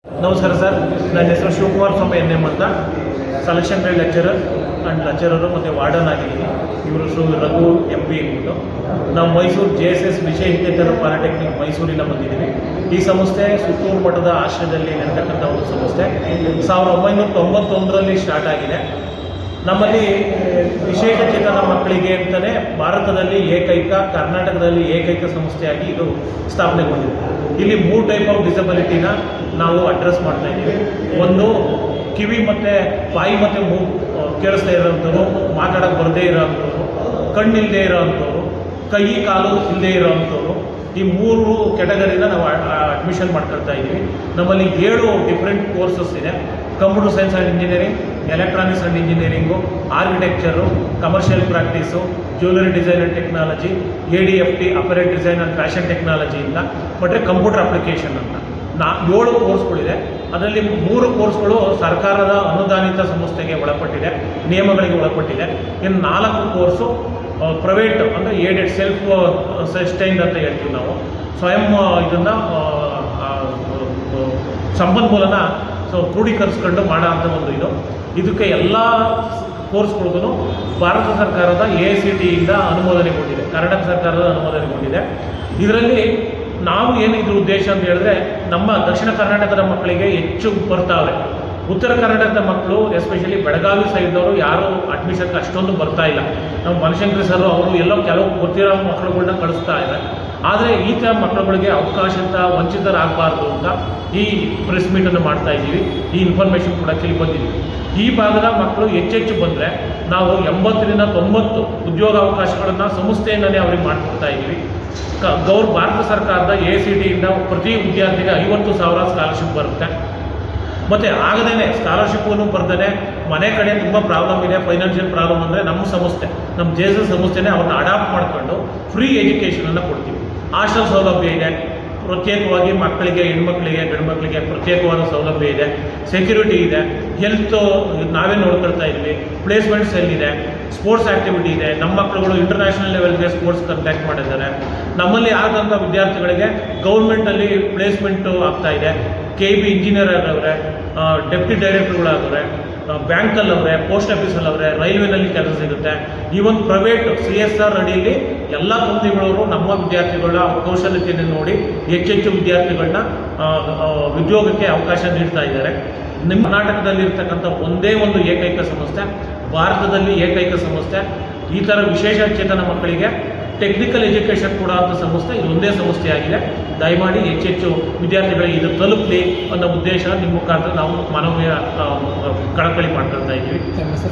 ನಮಸ್ಕಾರ ಸರ್, ನನ್ನ ಹೆಸರು ಶಿವಕುಮಾರ್ ಸ್ವಾಮಿ ಎನ್.ಎಂ. ಅಂತ. ಸೆಲೆಕ್ಷನ್ ಗ್ರೇಡ್ ಲೆಕ್ಚರರು ಮತ್ತು ವಾರ್ಡನ್ ಆಗಿದ್ದೀನಿ. ಇವರು ರಘು MP ಅಂದ್ಬಿಟ್ಟು. ನಾವು ಮೈಸೂರು JSS ವಿಷಯ ಹಿತೇತರ ಪಾಲಿಟೆಕ್ನಿಕ್ ಮೈಸೂರಿನ ಬಂದಿದ್ದೀವಿ. ಈ ಸಂಸ್ಥೆ ಸುತ್ತೂರು ಮಠದ ಆಶ್ರಯದಲ್ಲಿ ನಡೆತಕ್ಕಂಥ ಒಂದು ಸಂಸ್ಥೆ. 1991ರಲ್ಲಿ ಸ್ಟಾರ್ಟ್ ಆಗಿದೆ. ನಮ್ಮಲ್ಲಿ ವಿಶೇಷಚೇತನ ಮಕ್ಕಳಿಗೆ ಅಂತಲೇ ಭಾರತದಲ್ಲಿ ಕರ್ನಾಟಕದಲ್ಲಿ ಏಕೈಕ ಸಂಸ್ಥೆಯಾಗಿ ಇದು ಸ್ಥಾಪನೆಗೊಂಡಿದೆ. ಇಲ್ಲಿ 3 ಟೈಪ್ ಆಫ್ ಡಿಸಬಿಲಿಟಿನ ನಾವು ಅಡ್ರೆಸ್ ಮಾಡ್ತಾ ಇದ್ದೀವಿ. ಒಂದು ಕಿವಿ ಮತ್ತು ಬಾಯಿ ಮತ್ತು ಮೂಗು ಕೇಳಿಸ್ತಾ ಇರೋವಂಥವ್ರು, ಮಾತಾಡೋಕ್ಕೆ ಬರದೇ ಇರೋವಂಥವ್ರು, ಕಣ್ಣಿಲ್ಲದೆ ಇರೋವಂಥವ್ರು, ಕೈ ಕಾಲು ಇಲ್ಲದೆ ಇರೋವಂಥವ್ರು. ಈ 3 ಕ್ಯಾಟಗರಿನ ನಾವು ಅಡ್ಮಿಷನ್ ಮಾಡ್ಕೊಳ್ತಾ ಇದ್ದೀವಿ. ನಮ್ಮಲ್ಲಿ 7 ಡಿಫ್ರೆಂಟ್ ಕೋರ್ಸಸ್ ಇದೆ. Computer science and engineering, electronics and engineering, architecture, commercial practice, jewellery design and technology, ADFT apparel design and fashion ಟೆಕ್ನಾಲಜಿಯಿಂದ ಮತ್ತು ಕಂಪ್ಯೂಟರ್ ಅಪ್ಲಿಕೇಶನ್ ಅಂತ 7 ಕೋರ್ಸ್ಗಳಿದೆ. ಅದರಲ್ಲಿ 3 ಕೋರ್ಸ್ಗಳು ಸರ್ಕಾರದ ಅನುದಾನಿತ ಸಂಸ್ಥೆಗೆ ಒಳಪಟ್ಟಿದೆ, ನಿಯಮಗಳಿಗೆ ಒಳಪಟ್ಟಿದೆ. ಇನ್ನು 4 ಕೋರ್ಸು ಪ್ರೈವೇಟ್ ಅಂದರೆ ಏಡೆಡ್ ಸೆಲ್ಫ್ ಸಸ್ಟೈನ್ಡ್ ಅಂತ ಹೇಳ್ತೀವಿ ನಾವು. ಸ್ವಯಂ ಇದನ್ನು ಸಂಪನ್ಮೂಲನ ಕ್ರೋಢೀಕರಿಸ್ಕೊಂಡು ಮಾಡೋ ಅಂಥ ಒಂದು ಇದಕ್ಕೆ ಎಲ್ಲ ಕೋರ್ಸ್ಗಳಿಗೂ ಭಾರತ ಸರ್ಕಾರದ AICTEಯಿಂದ ಅನುಮೋದನೆಗೊಂಡಿದೆ, ಕರ್ನಾಟಕ ಸರ್ಕಾರದ ಅನುಮೋದನೆಗೊಂಡಿದೆ. ಇದರಲ್ಲಿ ನಾವು ಏನು ಇದ್ರ ಉದ್ದೇಶ ಅಂತ ಹೇಳಿದ್ರೆ, ನಮ್ಮ ದಕ್ಷಿಣ ಕರ್ನಾಟಕದ ಮಕ್ಕಳಿಗೆ ಹೆಚ್ಚು ಬರ್ತಾವ್ರೆ. ಉತ್ತರ ಕರ್ನಾಟಕದ ಮಕ್ಕಳು ಎಸ್ಪೆಷಲಿ ಬೆಳಗಾವಿ ಸೈಡ್ನವರು ಯಾರೂ ಅಡ್ಮಿಷನ್ಗೆ ಅಷ್ಟೊಂದು ಬರ್ತಾ ಇಲ್ಲ. ನಮ್ಮ ಬನಶಂಕರಿ ಸರ್ ಅವರು ಎಲ್ಲೋ ಕೆಲವು ಗೊತ್ತಿರೋ ಮಕ್ಕಳುಗಳನ್ನ ಕಳಿಸ್ತಾ ಇದ್ದಾರೆ. ಆದರೆ ಈ ಥರ ಮಕ್ಕಳುಗಳಿಗೆ ಅವಕಾಶದಿಂದ ವಂಚಿತರಾಗಬಾರ್ದು ಅಂತ ಈ ಪ್ರೆಸ್ ಮೀಟನ್ನು ಮಾಡ್ತಾ ಇದ್ದೀವಿ. ಈ ಇನ್ಫಾರ್ಮೇಷನ್ ಕೊಡೋಕ್ಕೆ ಬಂದಿದ್ದೀವಿ. ಈ ಭಾಗದ ಮಕ್ಕಳು ಹೆಚ್ಚೆಚ್ಚು ಬಂದರೆ ನಾವು 80ರಿಂದ 90 ಉದ್ಯೋಗಾವಕಾಶಗಳನ್ನು ಸಂಸ್ಥೆಯಿಂದಲೇ ಅವ್ರಿಗೆ ಮಾಡಿಕೊಡ್ತಾ ಇದ್ದೀವಿ. ಭಾರತ ಸರ್ಕಾರದ AICTEಯಿಂದ ಪ್ರತಿ ವಿದ್ಯಾರ್ಥಿಗೆ 50,000 ಸ್ಕಾಲರ್ಶಿಪ್ ಬರುತ್ತೆ. ಮತ್ತು ಆಗದೇ ಸ್ಕಾಲರ್ಶಿಪ್ಪನ್ನು ಬರ್ದೇ ಮನೆ ಕಡೆ ತುಂಬ ಪ್ರಾಬ್ಲಮ್ ಇದೆ, ಫೈನಾನ್ಷಿಯಲ್ ಪ್ರಾಬ್ಲಮ್ ಅಂದರೆ ನಮ್ಮ ಸಂಸ್ಥೆ, ನಮ್ಮ JSS ಸಂಸ್ಥೆನೇ ಅವ್ರನ್ನ ಅಡಾಪ್ಟ್ ಮಾಡಿಕೊಂಡು ಫ್ರೀ ಎಜುಕೇಷನನ್ನು ಕೊಡ್ತೀವಿ. ಹಾಸ್ಟೆಲ್ ಸೌಲಭ್ಯ ಇದೆ, ಪ್ರತ್ಯೇಕವಾಗಿ ಮಕ್ಕಳಿಗೆ, ಹೆಣ್ಮಕ್ಳಿಗೆ, ಗಂಡು ಪ್ರತ್ಯೇಕವಾದ ಸೌಲಭ್ಯ ಇದೆ, ಸೆಕ್ಯೂರಿಟಿ ಇದೆ, ಹೆಲ್ತು ನಾವೇ ನೋಡ್ಕೊಳ್ತಾ ಇದ್ವಿ, ಪ್ಲೇಸ್ಮೆಂಟ್ ಸೆಲ್ ಇದೆ, ಸ್ಪೋರ್ಟ್ಸ್ ಆ್ಯಕ್ಟಿವಿಟಿ ಇದೆ. ನಮ್ಮ ಮಕ್ಕಳುಗಳು ಇಂಟರ್ನ್ಯಾಷನಲ್ ಲೆವೆಲ್ಗೆ ಸ್ಪೋರ್ಟ್ಸ್ ಕಾಂಟ್ಯಾಕ್ಟ್ ಮಾಡಿದ್ದಾರೆ. ನಮ್ಮಲ್ಲಿ ಆದಂಥ ವಿದ್ಯಾರ್ಥಿಗಳಿಗೆ ಗೌರ್ಮೆಂಟಲ್ಲಿ ಪ್ಲೇಸ್ಮೆಂಟು ಆಗ್ತಾಯಿದೆ. KB ಇಂಜಿನಿಯರ್ ಆಗವ್ರೆ, ಡೆಪ್ಟಿ ಡೈರೆಕ್ಟರ್ಗಳಾಗವ್ರೆ, ಬ್ಯಾಂಕಲ್ಲವ್ರೆ, ಪೋಸ್ಟ್ ಆಫೀಸಲ್ಲವ್ರೆ, ರೈಲ್ವೆನಲ್ಲಿ ಕೆಲಸ ಸಿಗುತ್ತೆ. ಈವನ್ ಪ್ರೈವೇಟ್ CSR ಅಡಿಯಲ್ಲಿ ಎಲ್ಲ ಕಂಪ್ನಿಗಳವರು ನಮ್ಮ ವಿದ್ಯಾರ್ಥಿಗಳ ಕೌಶಲ್ಯತೆಯನ್ನು ನೋಡಿ ಹೆಚ್ಚೆಚ್ಚು ವಿದ್ಯಾರ್ಥಿಗಳನ್ನ ಉದ್ಯೋಗಕ್ಕೆ ಅವಕಾಶ ನೀಡ್ತಾ ಇದ್ದಾರೆ. ನಿಮ್ಮ ಕರ್ನಾಟಕದಲ್ಲಿರ್ತಕ್ಕಂಥ ಒಂದೇ ಒಂದು ಏಕೈಕ ಸಂಸ್ಥೆ, ಭಾರತದಲ್ಲಿ ಏಕೈಕ ಸಂಸ್ಥೆ, ಈ ಥರ ವಿಶೇಷಚೇತನ ಮಕ್ಕಳಿಗೆ ಟೆಕ್ನಿಕಲ್ ಎಜುಕೇಷನ್ ಕೊಡುವಂಥ ಸಂಸ್ಥೆ ಇದೊಂದೇ ಸಂಸ್ಥೆಯಾಗಿದೆ. ದಯಮಾಡಿ ಹೆಚ್ಚೆಚ್ಚು ವಿದ್ಯಾರ್ಥಿಗಳಿಗೆ ಇದು ತಲುಪಲಿ ಅನ್ನೋ ಉದ್ದೇಶ ನಿಮ್ಮ ಮುಖಾಂತರ ನಾವು ಕಳಕಳಿ ಮಾಡ್ಕೊಳ್ತಾ ಇದ್ದೀವಿ.